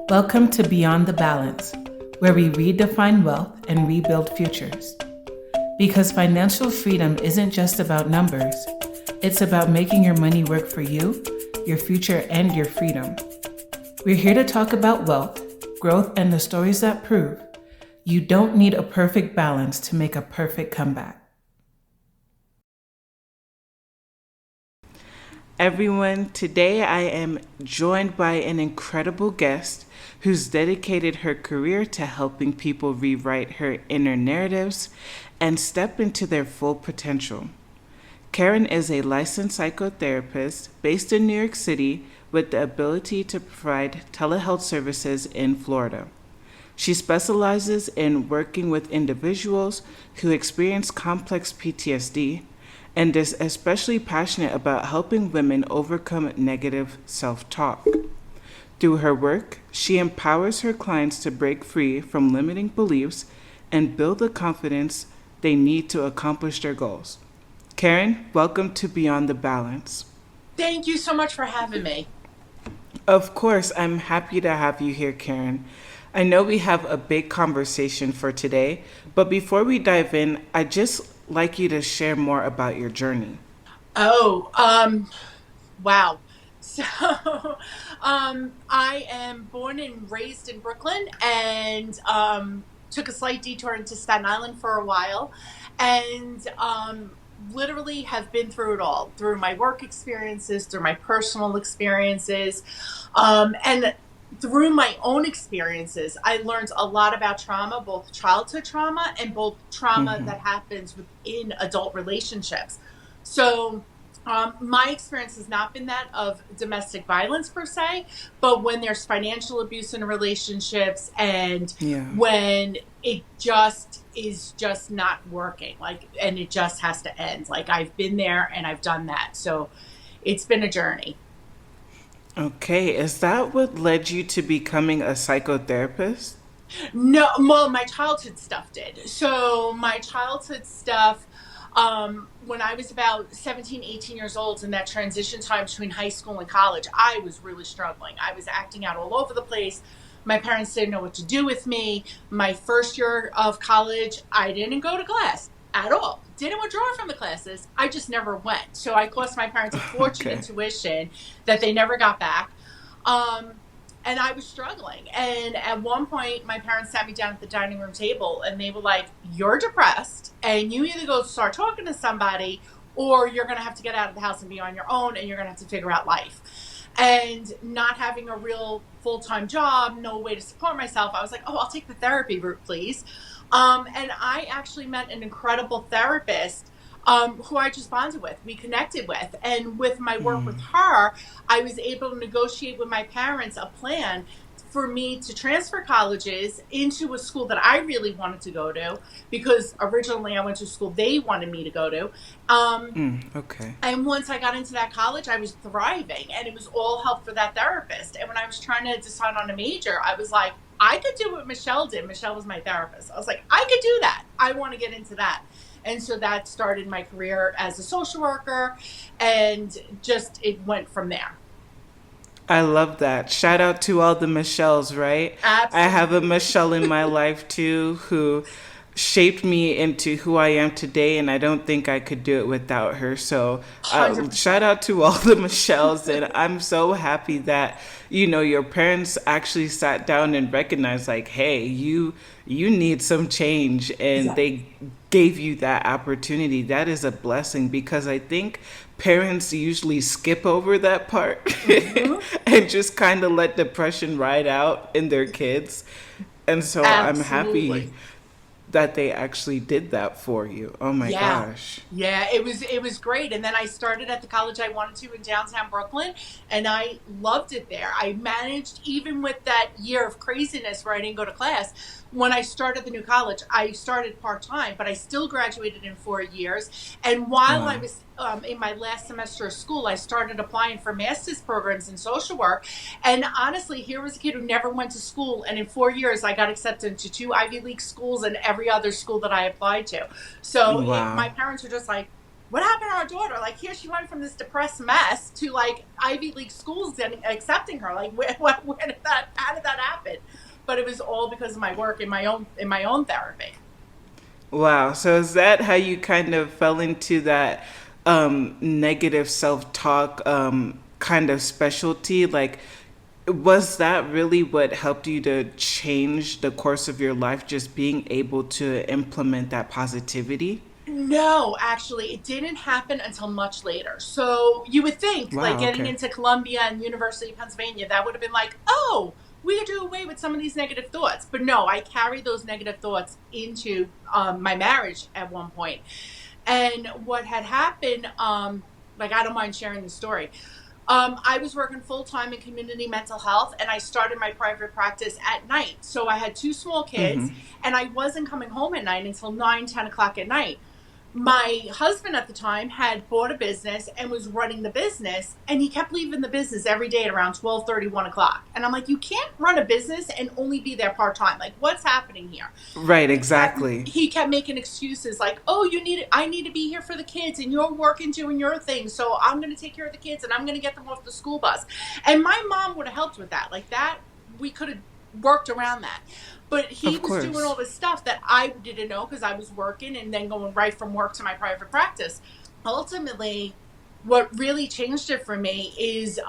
Welcome to Beyond the Balance, where we redefine wealth and rebuild futures. Because financial freedom isn't just about numbers, it's about making your money work for you, your future, and your freedom. We're here to talk about wealth, growth, and the stories that prove you don't need a perfect balance to make a perfect comeback. Everyone, today I am joined by an incredible guest who's dedicated her career to helping people rewrite her inner narratives and step into their full potential. Karen is a licensed psychotherapist based in New York City with the ability to provide telehealth services in Florida. She specializes in working with individuals who experience complex PTSD and is especially passionate about helping women overcome negative self-talk. Through her work, she empowers her clients to break free from limiting beliefs and build the confidence they need to accomplish their goals. Karen, welcome to Beyond the Balance. Thank you so much for having me. Of course, I'm happy to have you here, Karen. I know we have a big conversation for today, but before we dive in, I'd just like you to share more about your journey. Oh, wow. So, I am born and raised in Brooklyn and took a slight detour into Staten Island for a while and literally have been through it all, through my work experiences, through my personal experiences, and through my own experiences. I learned a lot about trauma, both childhood trauma and both trauma that happens within adult relationships. So, my experience has not been that of domestic violence per se, but when there's financial abuse in relationships and Yeah. when it just is just not working, and it just has to end. Like, I've been there and I've done that. So it's been a journey. Okay, is that what led you to becoming a psychotherapist? No, well, my childhood stuff did. So my childhood stuff, when I was about 17, 18 years old, in that transition time between high school and college, I was really struggling. I was acting out all over the place. My parents didn't know what to do with me. My first year of college, I didn't go to class at all. Didn't withdraw from the classes. I just never went. So I cost my parents a fortune in Okay. tuition that they never got back. Um, and I was struggling. And at one point, my parents sat me down at the dining room table and they were like, "You're depressed, and you either go start talking to somebody or you're going to have to get out of the house and be on your own and you're going to have to figure out life." And not having a real full-time job, no way to support myself, I was like, "Oh, I'll take the therapy route, please." And I actually met an incredible therapist who I just bonded with, we connected with. And with my work with her, I was able to negotiate with my parents a plan for me to transfer colleges into a school that I really wanted to go to, because originally I went to a school they wanted me to go to. Um, Okay. and once I got into that college, I was thriving, and it was all help for that therapist. And when I was trying to decide on a major, I was like, I could do what Michelle did. Michelle was my therapist. I was like, I could do that. I want to get into that. And so that started my career as a social worker, and just it went from there. I love that. Shout out to all the Michelles, right? I have a Absolutely. Michelle in my life too who shaped me into who I am today, and I don't think I could do it without her. So, shout 100%. out to all the Michelles, and I'm so happy that your parents actually sat down and recognized, like, hey, you need some change, and Yeah. they gave you that opportunity. That is a blessing because I think parents usually skip over that part Hmm. and just kind of let depression ride out in their kids. And so I'm happy Absolutely. that they actually did that for you. Oh my Yeah. gosh. Yeah, it was great. And then I started at the college I wanted to in downtown Brooklyn, and I loved it there. I managed, even with that year of craziness where I didn't go to class, when I started the new college, I started part-time, but I still graduated in 4 years. And while I Wow. was in my last semester of school, I started applying for master's programs in social work. And honestly, here was a kid who never went to school, and in 4 years, I got accepted into two Ivy League schools and every other school that I applied to. So my Wow. parents were just like, what happened to our daughter? Like, here she went from this depressed mess to like Ivy League schools getting accepting her. Like, how did that happen? But it was all because of my work in my own therapy. Wow. So is that how you kind of fell into that negative self-talk kind of specialty? Like, was that really what helped you to change the course of your life? Just being able to implement that positivity? No, actually, it didn't happen until much later. So you would think, like, Wow. getting Okay. into Columbia and University of Pennsylvania, that would have been like, oh, we could do away with some of these negative thoughts. But no, I carried those negative thoughts into my marriage at one point. And what had happened, like, I don't mind sharing the story. I was working full time in community mental health, and I started my private practice at night. So I had two small kids, and I wasn't coming home at night until 9, 10 o'clock at night. My husband at the time had bought a business and was running the business, and he kept leaving the business every day at around 12:30, 1 o'clock. And I'm like, you can't run a business and only be there part-time. Like, what's happening here? Right. he kept Exactly. he kept making excuses like, oh, I need to be here for the kids, and you're working doing your thing, so I'm going to take care of the kids and I'm going to get them off the school bus. And my mom would have helped with that. Like, that, we could have worked around that. But he Of was doing all course. this stuff that I didn't know because I was working and then going right from work to my private practice. Ultimately, what really changed it for me is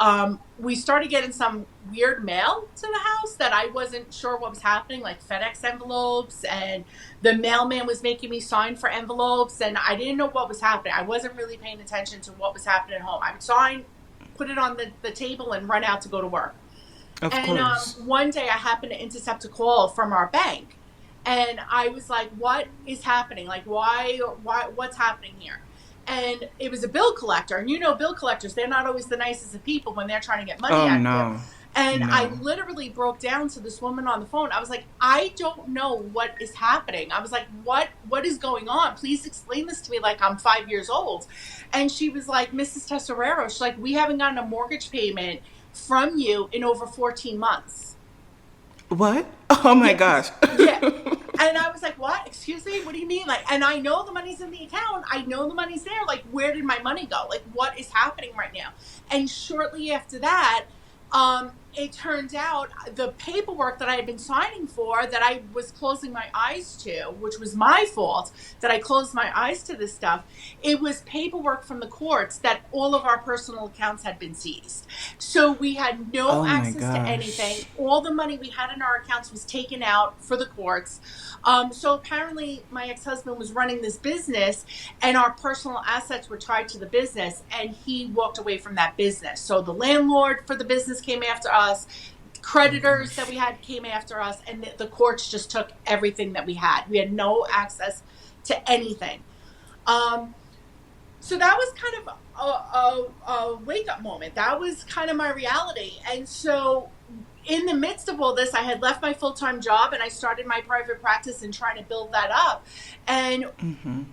we started getting some weird mail to the house that I wasn't sure what was happening, like FedEx envelopes, and the mailman was making me sign for envelopes, and I didn't know what was happening. I wasn't really paying attention to what was happening at home. I would sign, put it on the table, and run out to go to work. Of And course. one day I happened to intercept a call from our bank. And I was like, what is happening? Like, what's happening here? And it was a bill collector. And you know, bill collectors, they're not always the nicest of people when they're trying to get money Oh out of you. no. And I No. literally broke down to this woman on the phone. I was like, I don't know what is happening. I was like, what is going on? Please explain this to me like I'm 5 years old. And she was like, Mrs. Tesoriero, she's like, we haven't gotten a mortgage payment from you in over 14 months. What? Oh my Yeah. gosh. Yeah. And I was like, what? Excuse me? What do you mean? Like, and I know the money's in the account. I know the money's there. Like, where did my money go? Like, what is happening right now? And shortly after that, it turned out the paperwork that I had been signing for that I was closing my eyes to, which was my fault that I closed my eyes to this stuff. It was paperwork from the courts that all of our personal accounts had been seized. So we had no Oh my access to anything. gosh. All the money we had in our accounts was taken out for the courts. So apparently my ex-husband was running this business, and our personal assets were tied to the business, and he walked away from that business. So the landlord for the business came after us, Oh my creditors that gosh. we had came after us, and the courts just took everything that we had. We had no access to anything. Um, so that was kind of a wake up moment. That was kind of my reality. And so, in the midst of all this, I had left my full time job and I started my private practice and trying to build that up. And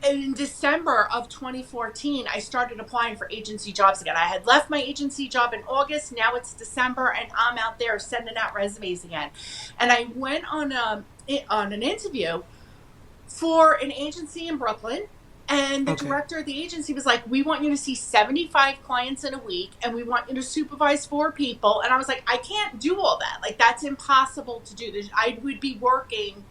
in December of 2014, I started applying for agency jobs again. I had left my agency job in August. Now it's December, and I'm out there sending out resumes again. And I went on an interview for an agency in Brooklyn. And the Okay. director of the agency was like, we want you to see 75 clients in a week, and we want you to supervise 4 people. And I was like, I can't do all that. Like, that's impossible to do. I would be working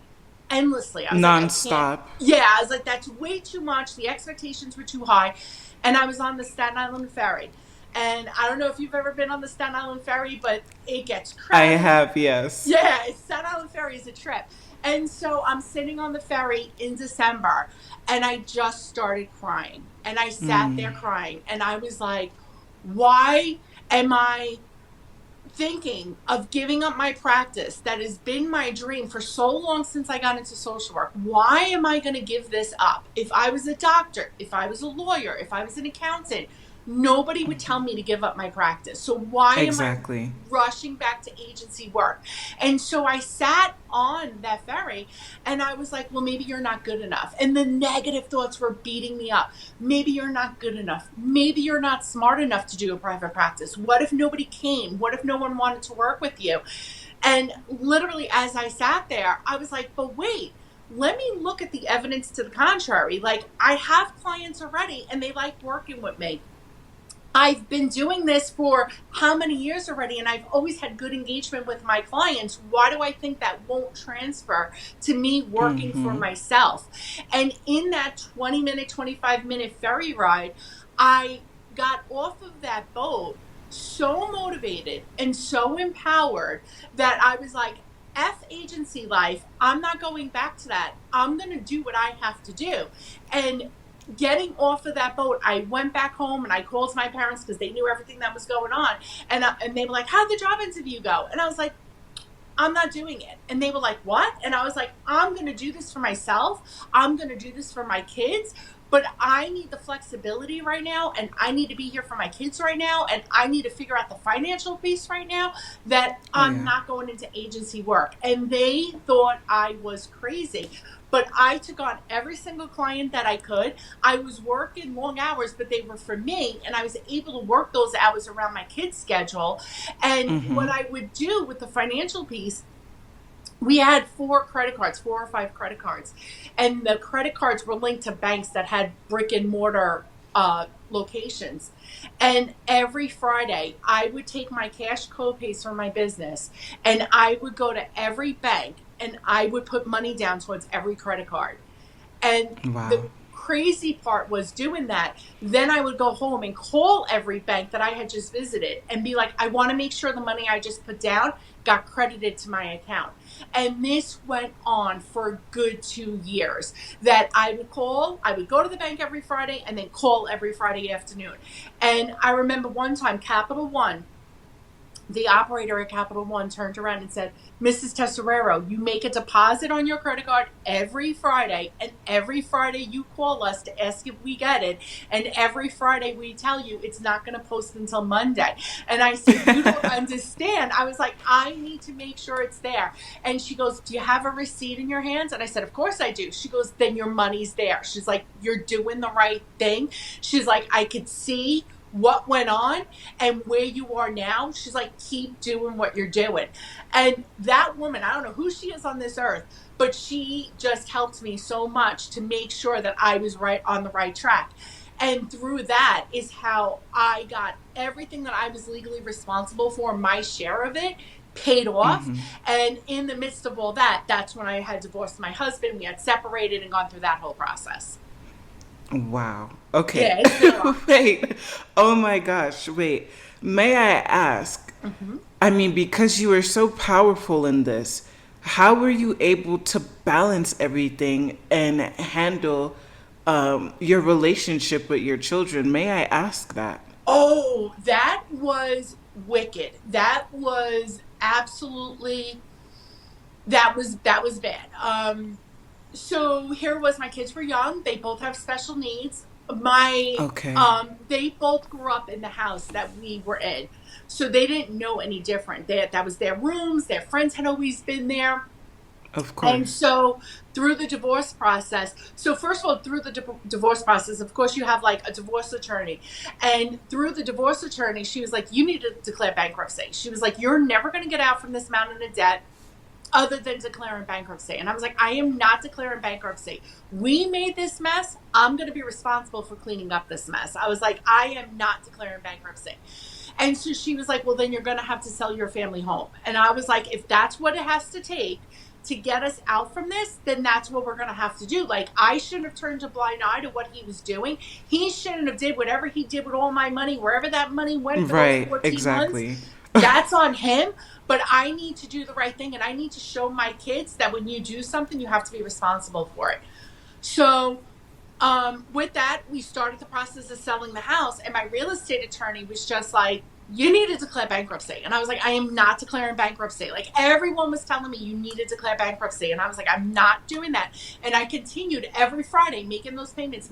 endlessly. I was like, I can't. Non-stop. Yeah, I was like, that's way too much. The expectations were too high. And I was on the Staten Island Ferry. And I don't know if you've ever been on the Staten Island Ferry, but it gets I crowded. have, yes. Yeah, Staten Island Ferry is a trip. And so I'm sitting on the ferry in December, and I just started crying. And I sat there crying. And I was like, why am I thinking of giving up my practice that has been my dream for so long since I got into social work? Why am I going to give this up? If I was a doctor, if I was a lawyer, if I was an accountant, nobody would tell me to give up my practice. So why am I Exactly. rushing back to agency work? And so I sat on that ferry and I was like, well, maybe you're not good enough. And the negative thoughts were beating me up. Maybe you're not good enough. Maybe you're not smart enough to do a private practice. What if nobody came? What if no one wanted to work with you? And literally, as I sat there, I was like, but wait, let me look at the evidence to the contrary. Like, I have clients already and they like working with me. I've been doing this for how many years already, and I've always had good engagement with my clients. Why do I think that won't transfer to me working for myself? And in that 20-minute, 25-minute ferry ride, I got off of that boat so motivated and so empowered that I was like, F agency life, I'm not going back to that. I'm going to do what I have to do. And getting off of that boat, I went back home and I called my parents because they knew everything that was going on. And they were like, how'd the job interview go? And I was like, I'm not doing it. And they were like, what? And I was like, I'm going to do this for myself. I'm going to do this for my kids. But I need the flexibility right now. And I need to be here for my kids right now. And I need to figure out the financial piece right now, that I'm not going into agency work. And they thought I was crazy. But I took on every single client that I could. I was working long hours, but they were for me. And I was able to work those hours around my kids' schedule. And what I would do with the financial piece, we had 4 or 5 credit cards. And the credit cards were linked to banks that had brick and mortar locations. And every Friday, I would take my cash co-pays from my business and I would go to every bank and I would put money down towards every credit card. And the crazy part was doing that. Then I would go home and call every bank that I had just visited and be like, I want to make sure the money I just put down got credited to my account. And this went on for a good 2 years, that I would go to the bank every Friday and then call every Friday afternoon. And I remember one time, Capital One, the operator at Capital One turned around and said, Mrs. Tesoriero, you make a deposit on your credit card every Friday, and every Friday you call us to ask if we get it, and every Friday we tell you it's not going to post until Monday. And I said, you don't understand. I was like, I need to make sure it's there. And she goes, do you have a receipt in your hands? And I said, of course I do. She goes, then your money's there. She's like, you're doing the right thing. She's like, I could see what went on and where you are now. She's like, keep doing what you're doing. And that woman, I don't know who she is on this earth, but she just helped me so much to make sure that I was right on the right track. And through that is how I got everything that I was legally responsible for, my share of it, paid off. And in the midst of all that, that's when I had divorced my husband. We had separated and gone through that whole process. Wow. Okay. Yeah, it's been a lot. Wait. Oh my gosh. Wait. May I ask? I mean, because you are so powerful in this, how were you able to balance everything and handle your relationship with your children? May I ask that? Oh, that was wicked. That was absolutely, that was bad. So here was, my kids were young. They both have special needs. They both grew up in the house that we were in. So they didn't know any different. That was their rooms. Their friends had always been there. Of course. And so through the divorce process, so first of all, through the divorce process, of course, you have like a divorce attorney. And through the divorce attorney, she was like, you need to declare bankruptcy. She was like, you're never going to get out from this mountain of debt other than declaring bankruptcy. And I was like, I am not declaring bankruptcy. We made this mess. I'm going to be responsible for cleaning up this mess. I was like, I am not declaring bankruptcy. And so she was like, well, then you're going to have to sell your family home. And I was like, if that's what it has to take to get us out from this, then that's what we're going to have to do. Like, I shouldn't have turned a blind eye to what he was doing. He shouldn't have did whatever he did with all my money, wherever that money went for those 14 months. That's on him. But I need to do the right thing, and I need to show my kids that when you do something, you have to be responsible for it. So with that, we started the process of selling the house, and my real estate attorney was just like, you need to declare bankruptcy. And I was like, I am not declaring bankruptcy. Like, everyone was telling me you need to declare bankruptcy. And I was like, I'm not doing that. And I continued every Friday making those payments.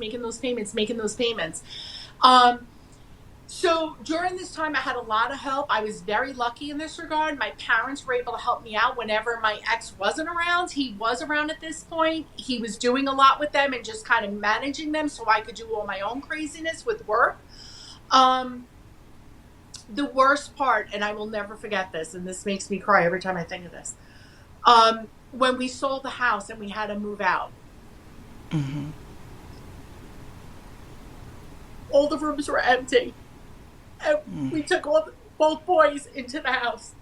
So during this time, I had a lot of help. I was very lucky in this regard. My parents were able to help me out whenever my ex wasn't around. He was around at this point. He was doing a lot with them and just kind of managing them so I could do all my own craziness with work. The worst part, and I will never forget this, and this makes me cry every time I think of this. when we sold the house and we had to move out, all the rooms were empty. And we took both boys into the house.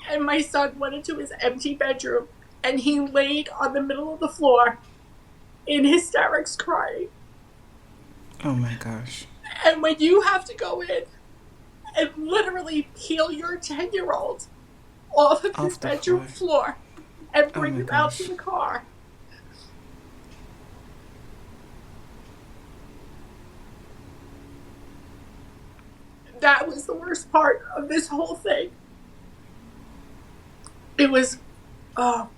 And my son went into his empty bedroom and he laid on the middle of the floor in hysterics crying. Oh my gosh. And when you have to go in and literally peel your 10-year-old off of his Off the bedroom floor. floor and Oh bring my him out to gosh. the car, that was the worst part of this whole thing. It was, oh,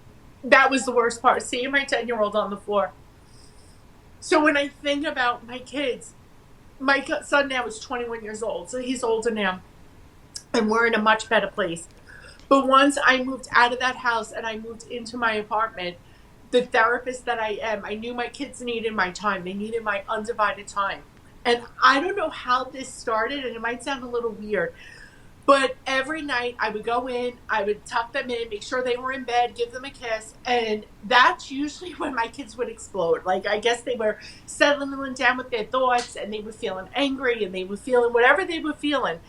that was the worst part, seeing my 10-year-old on the floor. So when I think about my kids, my son now is 21 years old, so he's older now, and we're in a much better place. But once I moved out of that house and I moved into my apartment, the therapist that I am, I knew my kids needed my time. They needed my undivided time. And I don't know how this started, and it might sound a little weird, but every night I would go in, I would tuck them in, make sure they were in bed, give them a kiss. And that's usually when my kids would explode. Like, I guess they were settling down with their thoughts and they were feeling angry and they were feeling whatever they were feeling.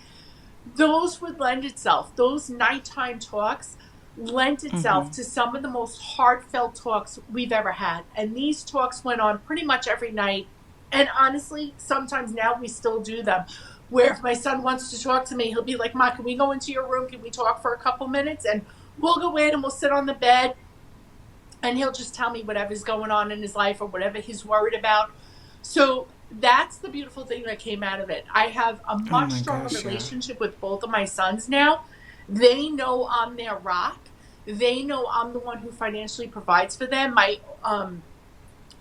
Those would lend itself, those nighttime talks lent itself to some of the most heartfelt talks we've ever had. And these talks went on pretty much every night. And honestly, sometimes now we still do them. Where if my son wants to talk to me, he'll be like, Ma, can we go into your room? Can we talk for a couple minutes? And we'll go in and we'll sit on the bed and he'll just tell me whatever's going on in his life or whatever he's worried about. So that's the beautiful thing that came out of it. I have a Oh much my stronger gosh, yeah. relationship with both of my sons now. They know I'm their rock. They know I'm the one who financially provides for them. My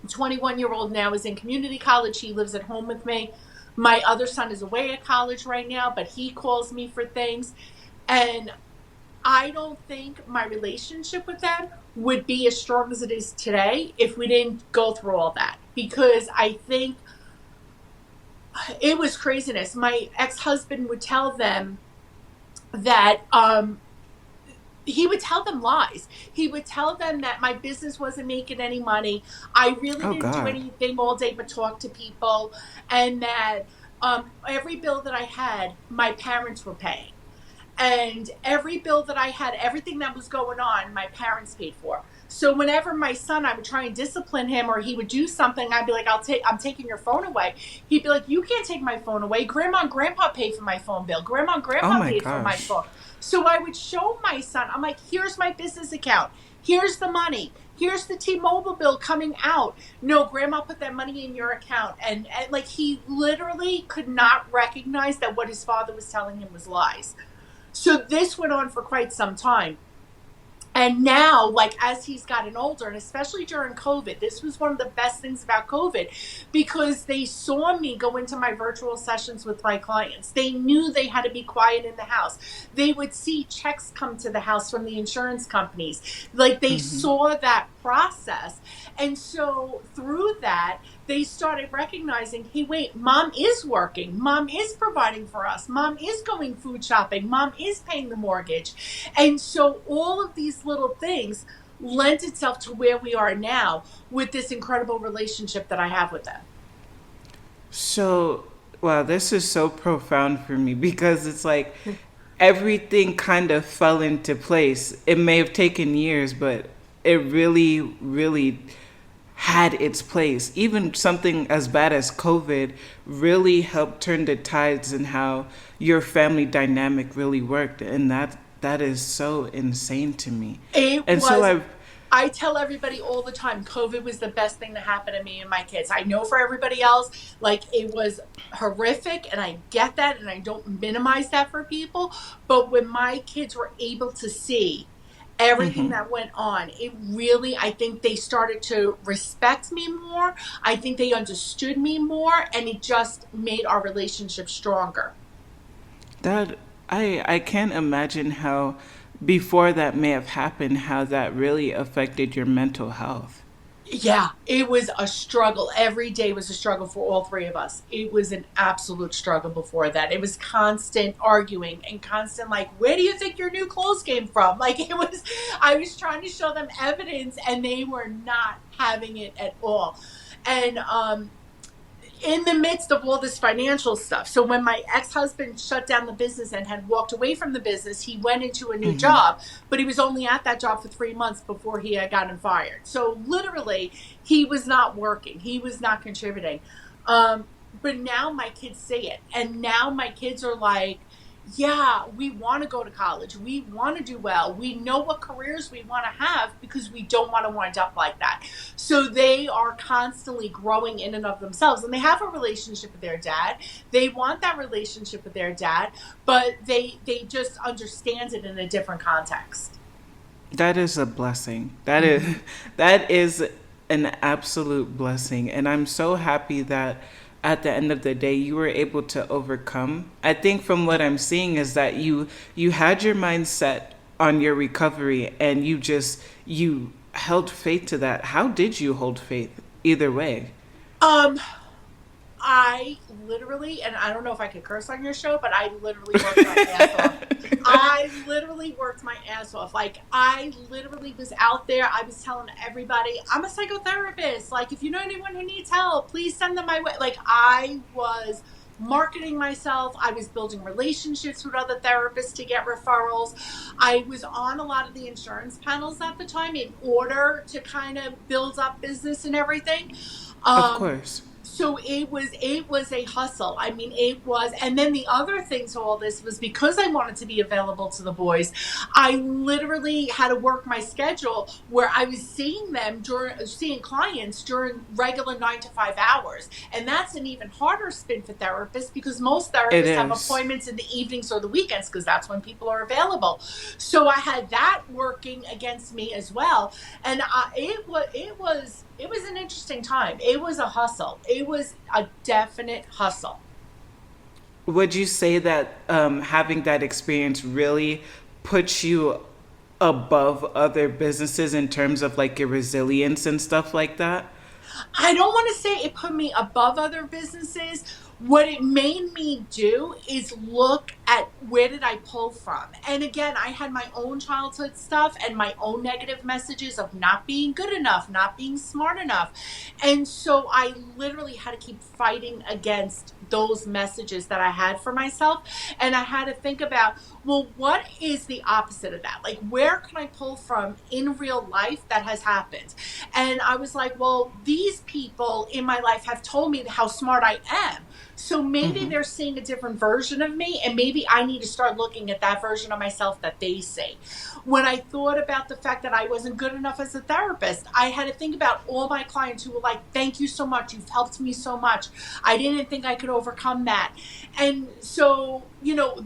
21-year-old now is in community college. He lives at home with me. My other son is away at college right now, but he calls me for things. And I don't think my relationship with them would be as strong as it is today if we didn't go through all that. Because I think it was craziness. My ex-husband would tell them that he would tell them lies. He would tell them that my business wasn't making any money. I really Oh didn't do God. anything all day but talk to people, and that every bill that I had, my parents were paying. And every bill that I had, everything that was going on, my parents paid for. So whenever my son, I would try and discipline him or he would do something, I'd be like, I'm taking your phone away. He'd be like, you can't take my phone away. Grandma and grandpa paid for my phone bill. Grandma and Oh grandpa my paid for my gosh. phone. So I would show my son, I'm like, here's my business account. Here's the money. Here's the T-Mobile bill coming out. No, grandma put that money in your account. And like, he literally could not recognize that what his father was telling him was lies. So this went on for quite some time. And now, like, as he's gotten older, and especially during COVID, this was one of the best things about COVID because they saw me go into my virtual sessions with my clients. They knew they had to be quiet in the house. They would see checks come to the house from the insurance companies. Like, they saw that process. And so through that, they started recognizing, hey, wait, mom is working. Mom is providing for us. Mom is going food shopping. Mom is paying the mortgage. And so all of these little things lent itself to where we are now with this incredible relationship that I have with them. So, wow, this is so profound for me because it's like everything kind of fell into place. It may have taken years, but it really, really had its place. Even something as bad as COVID really helped turn the tides in how your family dynamic really worked. And that is so insane to me. It And so was, I I tell everybody all the time, COVID was the best thing that happened to me and my kids. I know for everybody else, like, it was horrific, and I get that, and I don't minimize that for people. But when my kids were able to see everything that went on, it really, I think they started to respect me more. I think they understood me more, and it just made our relationship stronger. that I can't imagine how before that may have happened how that really affected your mental health. Yeah, it was a struggle. Every day was a struggle for all three of us. It was an absolute struggle before that. It was constant arguing and constant, like, where do you think your new clothes came from? Like, I was trying to show them evidence and they were not having it at all. And, in the midst of all this financial stuff. So when my ex-husband shut down the business and had walked away from the business, he went into a new Mm-hmm. job, but he was only at that job for 3 months before he had gotten fired. So literally he was not working. He was not contributing. But now my kids say it. And now my kids are like, yeah, we want to go to college. We want to do well. We know what careers we want to have because we don't want to wind up like that. So they are constantly growing in and of themselves. And they have a relationship with their dad. They want that relationship with their dad, but they just understand it in a different context. That is a blessing. Mm-hmm. That is an absolute blessing, and I'm so happy that at the end of the day you were able to overcome. I think from what I'm seeing is that you had your mind set on your recovery and you held faith to that. How did you hold faith either way? Um, I literally, and I don't know if I could curse on your show, but I literally worked my ass off. I literally worked my ass off. Like, I literally was out there. I was telling everybody, I'm a psychotherapist. Like, if you know anyone who needs help, please send them my way. Like, I was marketing myself. I was building relationships with other therapists to get referrals. I was on a lot of the insurance panels at the time in order to kind of build up business and everything. Of Um, course. so it was a hustle. I mean, it was. And then the other thing to all this was because I wanted to be available to the boys, I literally had to work my schedule where I was seeing clients during regular 9 to 5 hours. And that's an even harder spin for therapists because most It therapists have is. appointments in the evenings or the weekends because that's when people are available. So I had that working against me as well. And it was an interesting time. It was a hustle. It was a definite hustle. Would you say that having that experience really puts you above other businesses in terms of like your resilience and stuff like that? I don't want to say it put me above other businesses. What it made me do is look at where did I pull from. And again, I had my own childhood stuff and my own negative messages of not being good enough, not being smart enough. And so I literally had to keep fighting against those messages that I had for myself. And I had to think about, well, what is the opposite of that? Like, where can I pull from in real life that has happened? And I was like, well, these people in my life have told me how smart I am. So maybe they're seeing a different version of me, and maybe I need to start looking at that version of myself that they see. When I thought about the fact that I wasn't good enough as a therapist, I had to think about all my clients who were like, thank you so much. You've helped me so much. I didn't think I could overcome that. And so,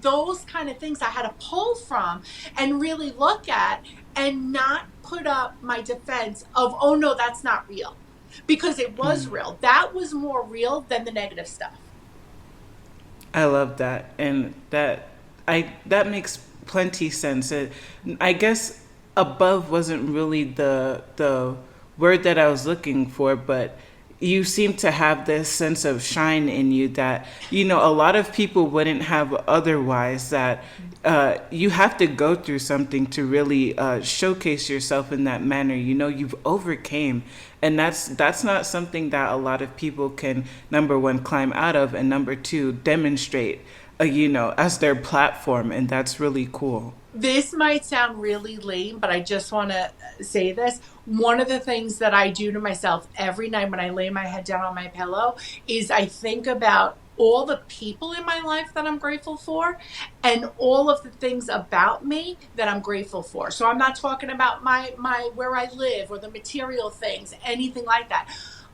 those kind of things I had to pull from and really look at and not put up my defense of, oh no, that's not real. Because it was real. That was more real than the negative stuff. I love that, and that makes plenty sense. I guess above wasn't really the word that I was looking for, but you seem to have this sense of shine in you that a lot of people wouldn't have otherwise. That you have to go through something to really showcase yourself in that manner. You've overcame, and that's not something that a lot of people can, number one, climb out of, and number two, demonstrate as their platform, and that's really cool. This might sound really lame, but I just want to say this. One of the things that I do to myself every night when I lay my head down on my pillow is I think about all the people in my life that I'm grateful for and all of the things about me that I'm grateful for. So I'm not talking about my where I live or the material things, anything like that.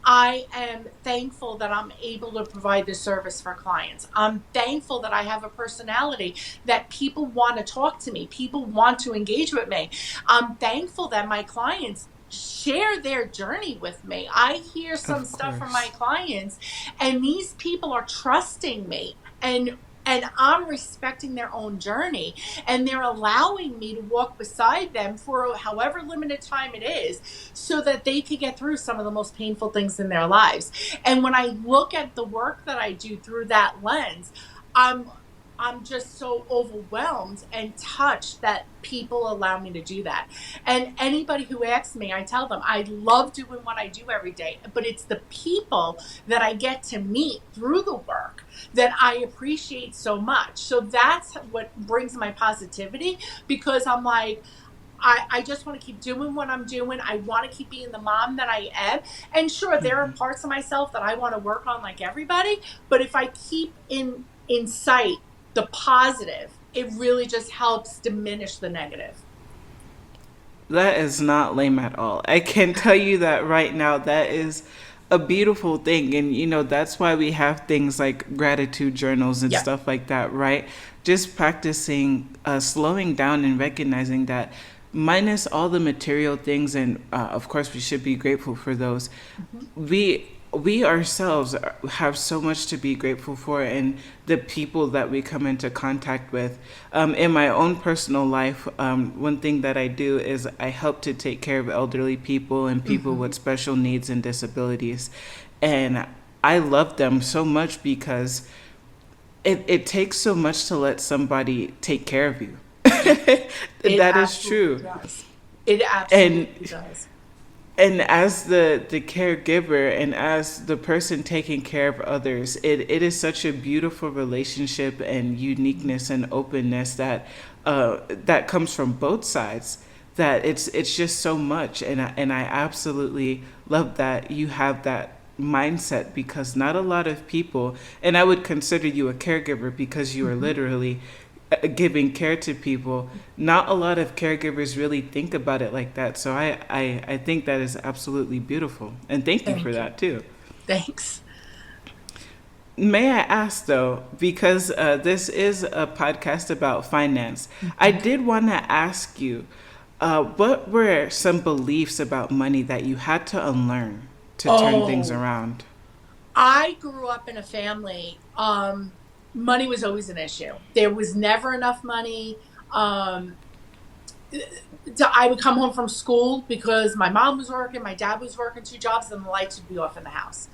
I am thankful that I'm able to provide this service for clients. I'm thankful that I have a personality that people want to talk to me. People want to engage with me. I'm thankful that my clients share their journey with me. I hear some Of stuff from my course. clients and these people are trusting me. And and I'm respecting their own journey, and they're allowing me to walk beside them for however limited time it is, so that they can get through some of the most painful things in their lives. And when I look at the work that I do through that lens, I'm I'm just so overwhelmed and touched that people allow me to do that. And anybody who asks me, I tell them I love doing what I do every day, but it's the people that I get to meet through the work that I appreciate so much. So that's what brings my positivity, because I'm like, I just want to keep doing what I'm doing. I want to keep being the mom that I am. And sure, there are parts of myself that I want to work on like everybody. But if I keep in sight the positive, it really just helps diminish the negative. That is not lame at all. I can tell you that right now. That is a beautiful thing. And, that's why we have things like gratitude journals and Yeah. stuff like that, right? Just practicing slowing down and recognizing that minus all the material things, and of course we should be grateful for those, Mm-hmm. we ourselves have so much to be grateful for, and the people that we come into contact with. In my own personal life, one thing that I do is I help to take care of elderly people and people Mm-hmm. with special needs and disabilities. And I love them so much because it takes so much to let somebody take care of you. It That is absolutely true. does. It And absolutely does. as the caregiver and as the person taking care of others, it is such a beautiful relationship and uniqueness and openness that comes from both sides, that it's just so much. And I absolutely love that you have that mindset, because not a lot of people, and I would consider you a caregiver because you are Mm-hmm. literally giving care to people. Not a lot of caregivers really think about it like that. So I think that is absolutely beautiful. And thank you for Thank you. that too. Thanks. May I ask though, because this is a podcast about finance, I Mm-hmm. did want to ask you, what were some beliefs about money that you had to unlearn to turn things Oh, around? I grew up in a family. Money was always an issue. There was never enough money. Um, I would come home from school because my mom was working, my dad was working two jobs, and the lights would be off in the house.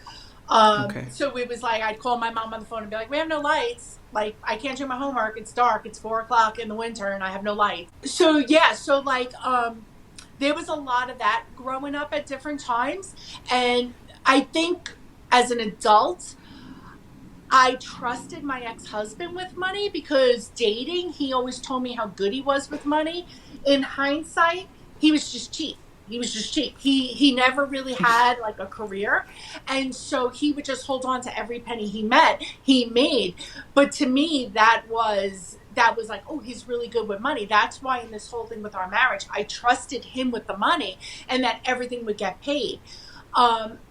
Okay. So it was like I'd call my mom on the phone and be like, "We have no lights. Like I can't do my homework. It's dark. It's 4 o'clock in the winter, and I have no lights." So yeah, so like there was a lot of that growing up at different times, and I think as an adult, I trusted my ex-husband with money because dating, he always told me how good he was with money. In hindsight, he was just cheap. He was just cheap. He never really had like a career. And so he would just hold on to every penny he made. But to me, that was like, oh, he's really good with money. That's why in this whole thing with our marriage, I trusted him with the money and that everything would get paid.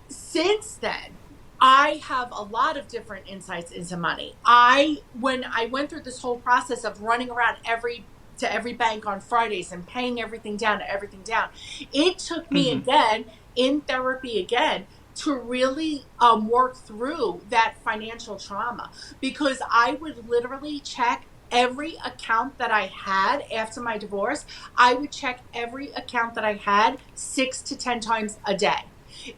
Since then, I have a lot of different insights into money. When I went through this whole process of running around every bank on Fridays and paying everything down, it took me again in therapy again to really work through that financial trauma, because I would literally check every account that I had after my divorce. I would check every account that I had 6 to 10 times a day.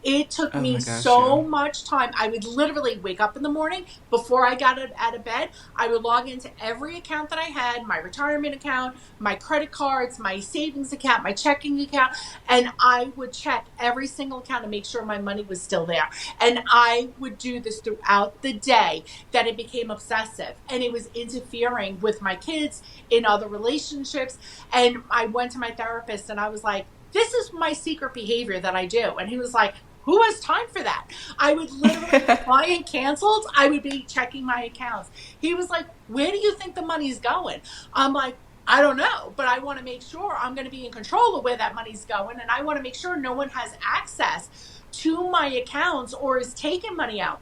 It took Oh me my gosh, yeah. so much time. I would literally wake up in the morning before I got out of bed. I would log into every account that I had, my retirement account, my credit cards, my savings account, my checking account, and I would check every single account to make sure my money was still there. And I would do this throughout the day, that it became obsessive and it was interfering with my kids in other relationships. And I went to my therapist and I was like, this is my secret behavior that I do. And he was like, who has time for that? I would literally, if a client canceled, I would be checking my accounts. He was like, where do you think the money's going? I'm like, I don't know, but I want to make sure I'm going to be in control of where that money's going. And I want to make sure no one has access to my accounts or is taking money out.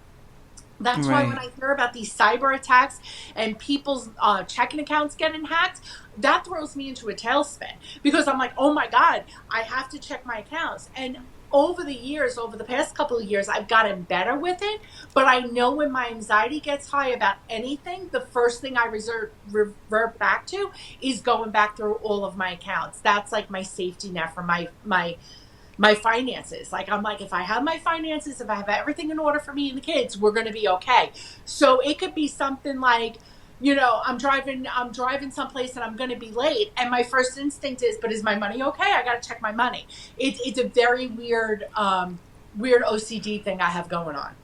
That's why when Right. I hear about these cyber attacks and people's checking accounts getting hacked, that throws me into a tailspin, because I'm like, oh my God, I have to check my accounts. And over the years, over the past couple of years, I've gotten better with it. But I know when my anxiety gets high about anything, the first thing I revert back to is going back through all of my accounts. That's like my safety net for my finances. Like, I'm like, if I have my finances, if I have everything in order for me and the kids, we're going to be okay. So it could be something like, I'm driving someplace and I'm going to be late. And my first instinct is, but is my money okay? I got to check my money. It's a very weird OCD thing I have going on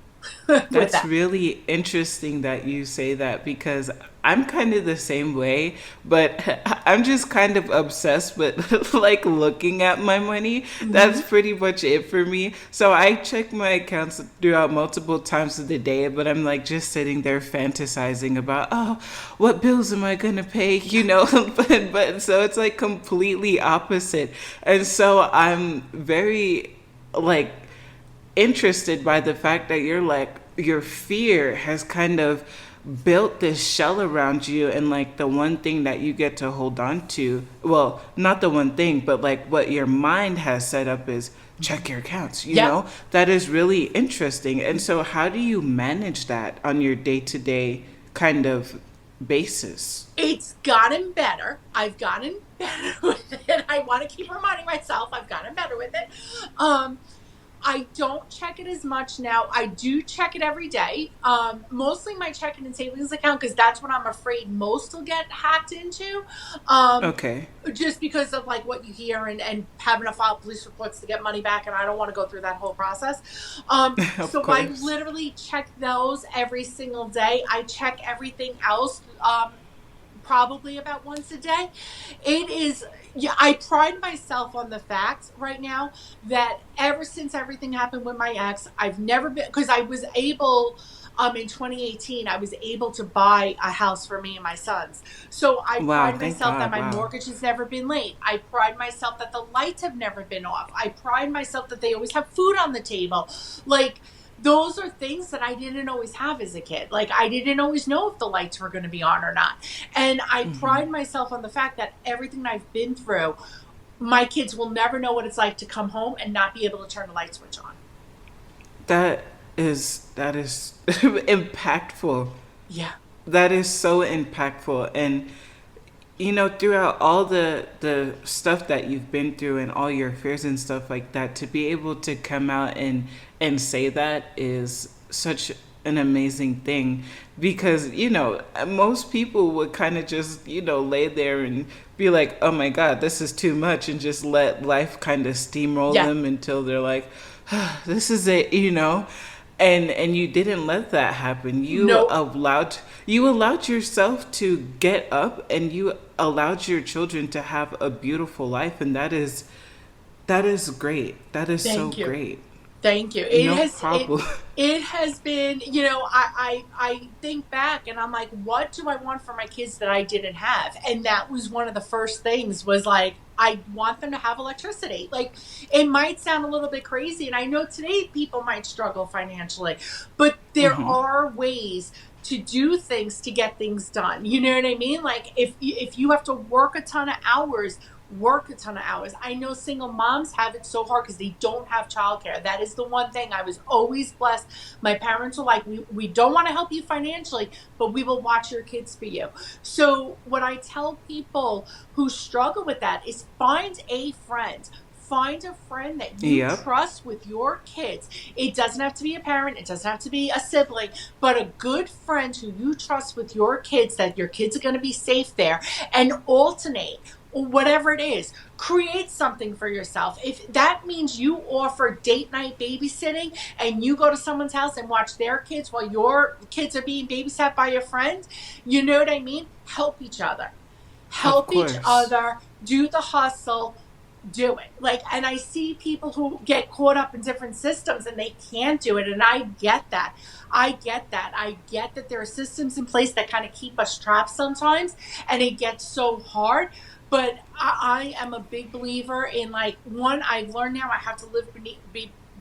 with That's that. really interesting that you say that because I'm kind of the same way, but I'm just kind of obsessed with like looking at my money. That's Hmm. pretty much it for me. So I check my accounts throughout multiple times of the day, but I'm like just sitting there fantasizing about, oh, what bills am I gonna pay? But so it's like completely opposite. And so I'm very like interested by the fact that you're like your fear has kind of built this shell around you, and like the one thing that you get to hold on to, well, not the one thing, but like what your mind has set up is check your accounts, Yep. that is really interesting. And so how do you manage that on your day-to-day kind of basis? It's gotten better. I've gotten better with it. I want to keep reminding myself I've gotten better with it. Um, I don't check it as much now. I do check it every day. Mostly my checking and savings account, because that's what I'm afraid most will get hacked into. Um, Okay. just because of like what you hear, and having to file police reports to get money back, and I don't want to go through that whole process. Of So I course. literally check those every single day. I check everything else. Probably about once a day. It is, yeah, I pride myself on the fact right now that ever since everything happened with my ex, I've never been, because I was able, in 2018, I was able to buy a house for me and my sons. So I Wow, pride thank myself that God. my Wow. mortgage has never been late. I pride myself that the lights have never been off. I pride myself that they always have food on the table. Like, those are things that I didn't always have as a kid. Like, I didn't always know if the lights were going to be on or not. And I pride myself on the fact that everything I've been through, my kids will never know what it's like to come home and not be able to turn the light switch on. That is impactful. Yeah. That is so impactful. And throughout all the stuff that you've been through and all your fears and stuff like that, to be able to come out and say that is such an amazing thing. Because most people would kind of just lay there and be like, oh my god, this is too much, and just let life kind of steamroll Yeah. them until they're like, this is it. And you didn't let that happen. you No. allowed you allowed yourself to get up, and you allowed your children to have a beautiful life, and that is great. That is so Thank you. great. Thank you. No problem. It has been, I think back and I'm like, what do I want for my kids that I didn't have? And that was one of the first things, was like, I want them to have electricity. Like, it might sound a little bit crazy, and I know today people might struggle financially, but there are ways to do things to get things done. You know what I mean? Like, if you have to work a ton of hours, work a ton of hours. I know single moms have it so hard because they don't have childcare. That is the one thing I was always blessed. My parents were like, we don't want to help you financially, but we will watch your kids for you. So what I tell people who struggle with that is, find a friend. Find a friend that you Yep. trust with your kids. It doesn't have to be a parent, it doesn't have to be a sibling, but a good friend who you trust with your kids, that your kids are going to be safe there, and alternate, or whatever it is. Create something for yourself. If that means you offer date night babysitting, and you go to someone's house and watch their kids while your kids are being babysat by your friend, you know what I mean? Help each other. Of Help each course. other. Do the hustle. Do it. Like, and I see people who get caught up in different systems and they can't do it. And I get that. I get that. I get that there are systems in place that kind of keep us trapped sometimes, and it gets so hard. But I am a big believer in, like, one, I've learned now I have to live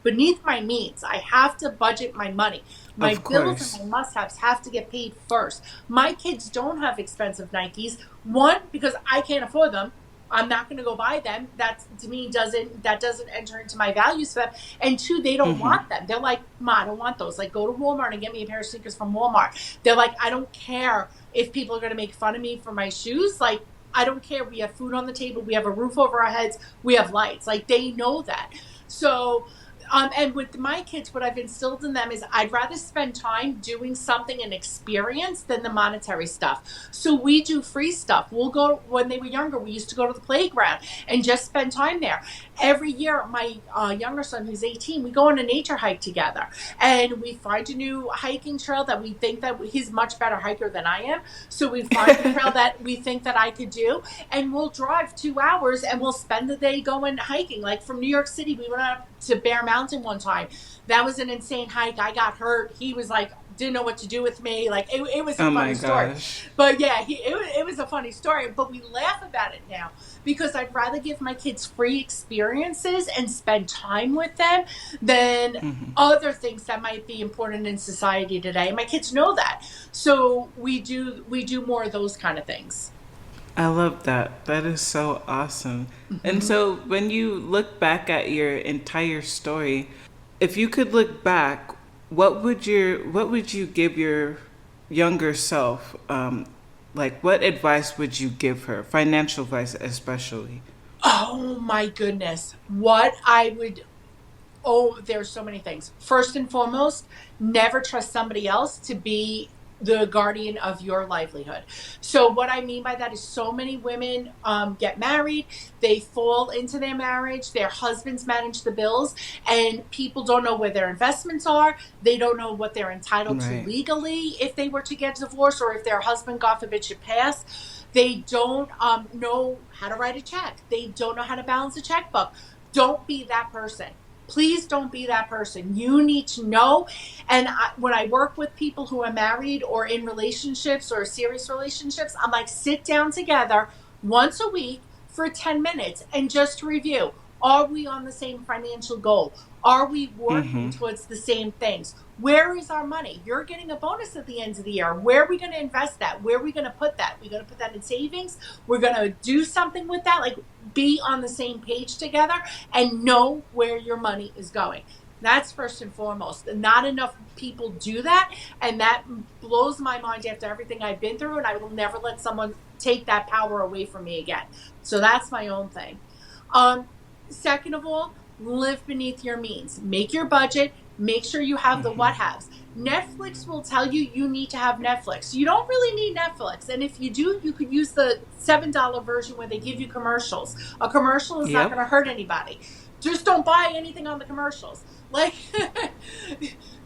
beneath my means. I have to budget my money. My Of bills and course. my must-haves have to get paid first. My kids don't have expensive Nikes. One, because I can't afford them. I'm not going to go buy them. That to me doesn't enter into my values for them. And two, they don't want them. They're like, Ma, I don't want those. Like, go to Walmart and get me a pair of sneakers from Walmart. They're like, I don't care if people are going to make fun of me for my shoes. Like, I don't care. We have food on the table. We have a roof over our heads. We have lights. Like, they know that. So, and with my kids, what I've instilled in them is I'd rather spend time doing something, an experience, than the monetary stuff. So we do free stuff. We'll go, when they were younger, we used to go to the playground and just spend time there. Every year, my younger son, who's 18, we go on a nature hike together. And we find a new hiking trail that we think that he's a much better hiker than I am. So we find a trail that we think that I could do. And we'll drive 2 hours and we'll spend the day going hiking. Like from New York City, we went up to Bear Mountain one time. That was an insane hike. I got hurt. He was like, didn't know what to do with me. Like it was a funny story. But yeah, it was a funny story. But we laugh about it now because I'd rather give my kids free experiences and spend time with them than other things that might be important in society today. My kids know that. So we do more of those kind of things. I love that. That is so awesome. And so when you look back at your entire story, if you could look back, what would you give your younger self? Like what advice would you give her? Financial advice especially. Oh my goodness. There's so many things. First and foremost, never trust somebody else to be the guardian of your livelihood. So what I mean by that is so many women get married, they fall into their marriage, their husbands manage the bills, and people don't know where their investments are. They don't know what they're entitled to legally if they were to get divorced or if their husband, God forbid, should pass. They don't know how to write a check. They don't know how to balance a checkbook. Don't be that person. Please don't be that person. You need to know. And when I work with people who are married or in relationships or serious relationships, I'm like, sit down together once a week for 10 minutes and just review. Are we on the same financial goal? Are we working towards the same things? Where is our money? You're getting a bonus at the end of the year. Where are we going to invest that? Where are we going to put that? We're going to put that in savings. We're going to do something with that. Like be on the same page together and know where your money is going. That's first and foremost. Not enough people do that. And that blows my mind after everything I've been through. And I will never let someone take that power away from me again. So that's my own thing. Second of all, live beneath your means. Make your budget. Make sure you have the what-haves. Netflix will tell you you need to have Netflix. You don't really need Netflix. And if you do, you could use the $7 version where they give you commercials. A commercial is not going to hurt anybody. Just don't buy anything on the commercials. Like,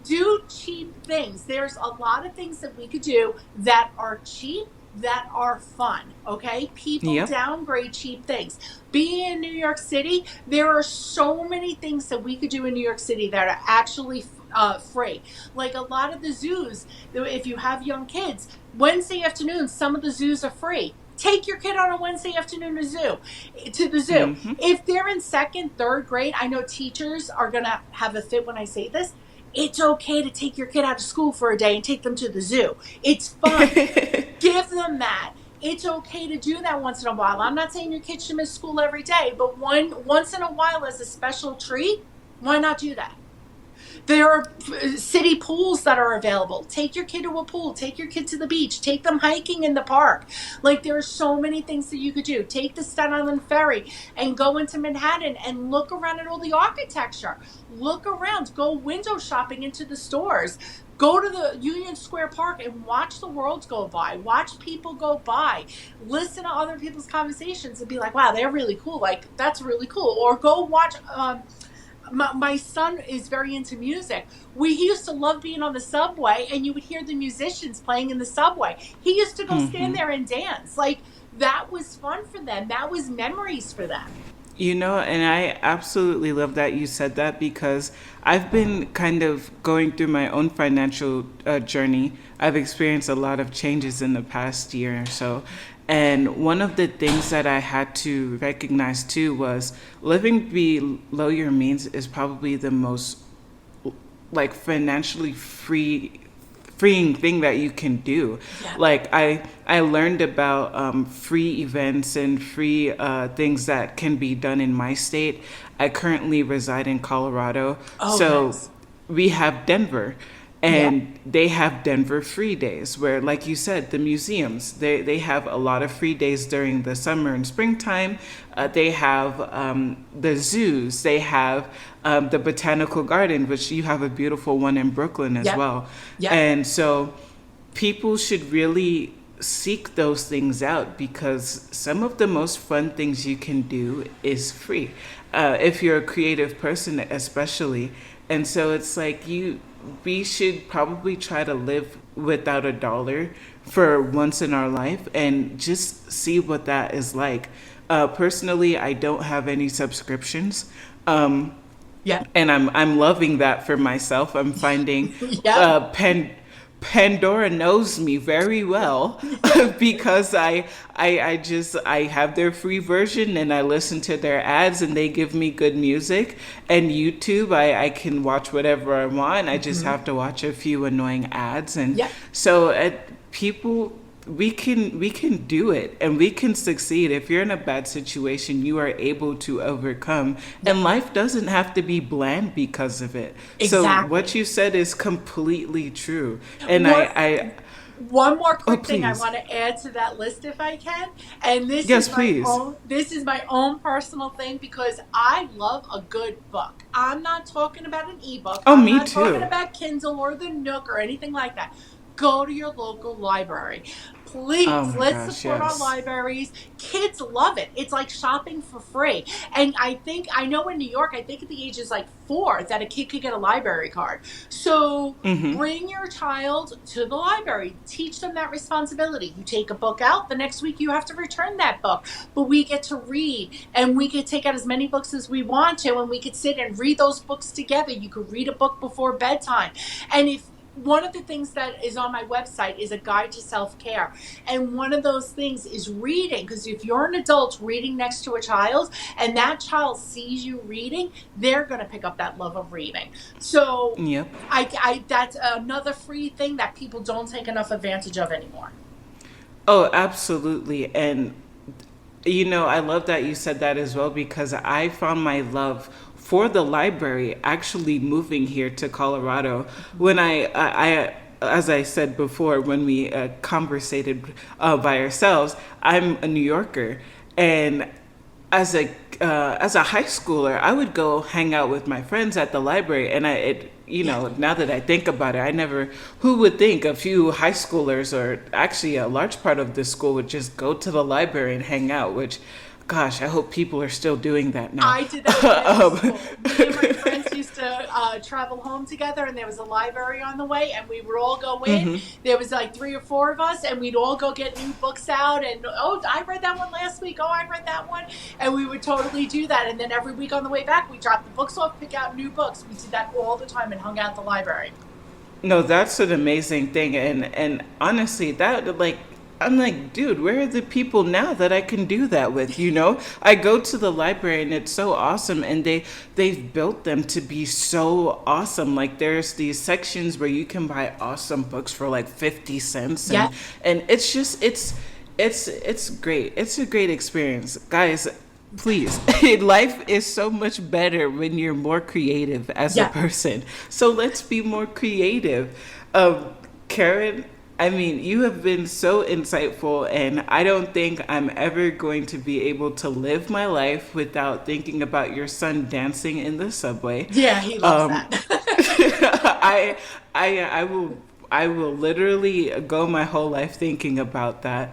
do cheap things. There's a lot of things that we could do that are cheap, that are fun, okay? People downgrade cheap things. Being in New York City, there are so many things that we could do in New York City that are actually free. Like a lot of the zoos, if you have young kids, Wednesday afternoons, some of the zoos are free. Take your kid on a Wednesday afternoon to the zoo. If they're in second, third grade, I know teachers are going to have a fit when I say this. It's okay to take your kid out of school for a day and take them to the zoo. It's fun. Give them that. It's okay to do that once in a while. I'm not saying your kid should miss school every day, but once in a while as a special treat, why not do that? There are city pools that are available. Take your kid to a pool. Take your kid to the beach. Take them hiking in the park. Like there are so many things that you could do. Take the Staten Island Ferry and go into Manhattan and look around at all the architecture. Look around. Go window shopping into the stores. Go to the Union Square Park and watch the world go by. Watch people go by. Listen to other people's conversations and be like, wow, they're really cool. Like, that's really cool. Or go watch... My son is very into music. He used to love being on the subway and you would hear the musicians playing in the subway. He used to go stand there and dance. Like that was fun for them. That was memories for them. You know, and I absolutely love that you said that because I've been kind of going through my own financial journey. I've experienced a lot of changes in the past year or so. And one of the things that I had to recognize too was living below your means is probably the most like financially free freeing thing that you can do. Yeah. Like I learned about free events and free things that can be done in my state. I currently reside in Colorado, Oh, so nice. we have Denver. Yeah. And they have Denver free days where, like you said, the museums, they have a lot of free days during the summer and springtime. They have the zoos. They have the botanical garden, which you have a beautiful one in Brooklyn as Yep. well. Yep. And so people should really seek those things out because some of the most fun things you can do is free. If you're a creative person, especially. And so it's like we should probably try to live without a dollar for once in our life and just see what that is like. Personally, I don't have any subscriptions. Yep. And I'm loving that for myself. I'm finding Yep. Pandora knows me very well because I have their free version and I listen to their ads and they give me good music. And YouTube, I can watch whatever I want. I just have to watch a few annoying ads. And Yep. so people, we can do it and we can succeed. If you're in a bad situation, you are able to overcome, and life doesn't have to be bland because of it. So what Exactly. you said is completely true. And One I one more oh quick thing I please. want to add to that list if I can. And Yes, please. this is my own personal thing because I love a good book. I'm not talking about an ebook. Oh, I'm me not talking too. about Kindle or the Nook or anything like that. Go to your local library. Oh Please, my let's gosh, support our yes. libraries. Kids love it. It's like shopping for free. And I know in New York, I think at the age is like 4 that a kid could get a library card. So bring your child to the library. Teach them that responsibility. You take a book out, the next week you have to return that book. But we get to read and we could take out as many books as we want to and we could sit and read those books together. You could read a book before bedtime. And if one of the things that is on my website is a guide to self-care, and one of those things is reading, because if you're an adult reading next to a child and that child sees you reading, they're going to pick up that love of reading. So Yep. I that's another free thing that people don't take enough advantage of anymore. Oh, absolutely. And I love that you said that as well because I found my love for the library actually moving here to Colorado when as I said before, when we conversated by ourselves, I'm a New Yorker, and as a high schooler, I would go hang out with my friends at the library, and Yeah. now that I think about it, I never, who would think a few high schoolers or actually a large part of the school would just go to the library and hang out, which, gosh, I hope people are still doing that now. I did that in middle school. Me and my friends used to travel home together, and there was a library on the way, and we would all go in. There was like 3 or 4 of us, and we'd all go get new books out. And oh, I read that one last week. Oh, I read that one, and we would totally do that. And then every week on the way back, we dropped the books off, pick out new books. We did that all the time and hung out at the library. No, that's an amazing thing, and honestly, that like I'm like, dude, where are the people now that I can do that with? I go to the library and it's so awesome, and they've built them to be so awesome. Like there's these sections where you can buy awesome books for like 50 cents, and Yeah, it's just it's great. It's a great experience, guys. Please, life is so much better when you're more creative as a yeah. person. So let's be more creative. Karen, I mean, you have been so insightful, and I don't think I'm ever going to be able to live my life without thinking about your son dancing in the subway. Yeah, he loves Um, that. I will literally go my whole life thinking about that.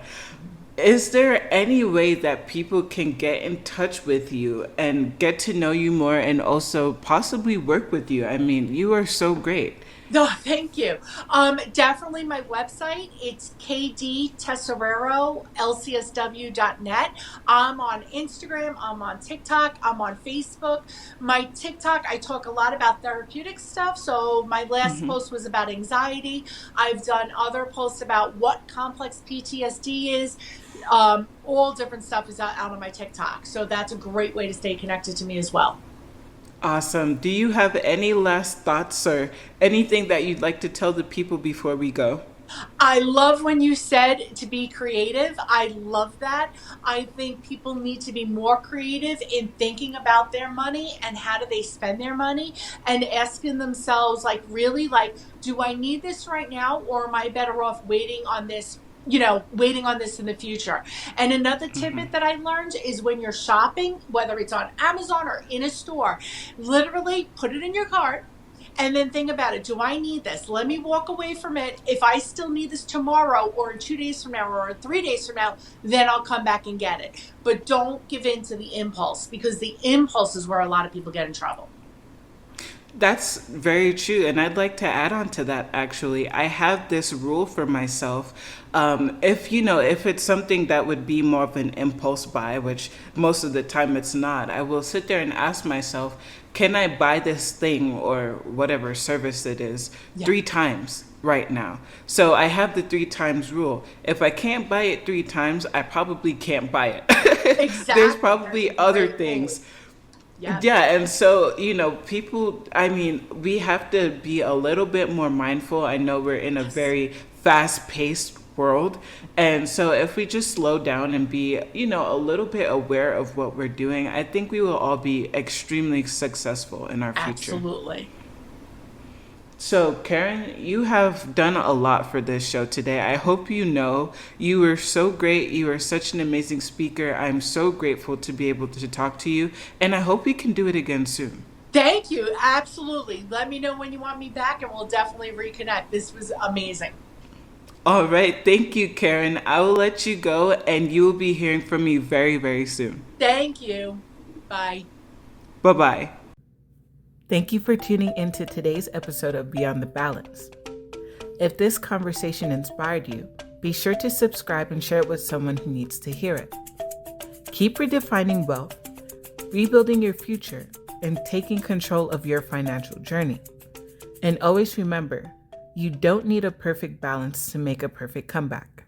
Is there any way that people can get in touch with you and get to know you more and also possibly work with you? I mean, you are so great. No, thank you. Definitely my website. It's kdtesorero.lcsw.net. I'm on Instagram. I'm on TikTok. I'm on Facebook. My TikTok, I talk a lot about therapeutic stuff. So my last post was about anxiety. I've done other posts about what complex PTSD is. All different stuff is out on my TikTok. So that's a great way to stay connected to me as well. Awesome. Do you have any last thoughts or anything that you'd like to tell the people before we go? I love when you said to be creative. I love that. I think people need to be more creative in thinking about their money and how do they spend their money, and asking themselves, like, really, like, do I need this right now, or am I better off waiting on this? Waiting on this in the future. And another tidbit that I learned is when you're shopping, whether it's on Amazon or in a store, literally put it in your cart and then think about it. Do I need this? Let me walk away from it. If I still need this tomorrow or in 2 days from now or 3 days from now, then I'll come back and get it. But don't give in to the impulse, because the impulse is where a lot of people get in trouble. That's very true. And I'd like to add on to that, actually. I have this rule for myself. If it's something that would be more of an impulse buy, which most of the time it's not, I will sit there and ask myself, can I buy this thing or whatever service it is 3 times right now? So I have the 3 times rule. If I can't buy it 3 times, I probably can't buy it. Exactly. There's probably other things. Yes. Yeah, and so, we have to be a little bit more mindful. I know we're in a very fast-paced world. And so if we just slow down and be, a little bit aware of what we're doing, I think we will all be extremely successful in our future. Absolutely. So, Karen, you have done a lot for this show today. I hope you were so great. You are such an amazing speaker. I'm so grateful to be able to talk to you, and I hope we can do it again soon. Thank you. Absolutely. Let me know when you want me back, and we'll definitely reconnect. This was amazing. All right. Thank you, Karen. I will let you go, and you will be hearing from me very, very soon. Thank you. Bye. Bye-bye. Thank you for tuning into today's episode of Beyond the Balance. If this conversation inspired you, be sure to subscribe and share it with someone who needs to hear it. Keep redefining wealth, rebuilding your future, and taking control of your financial journey. And always remember, you don't need a perfect balance to make a perfect comeback.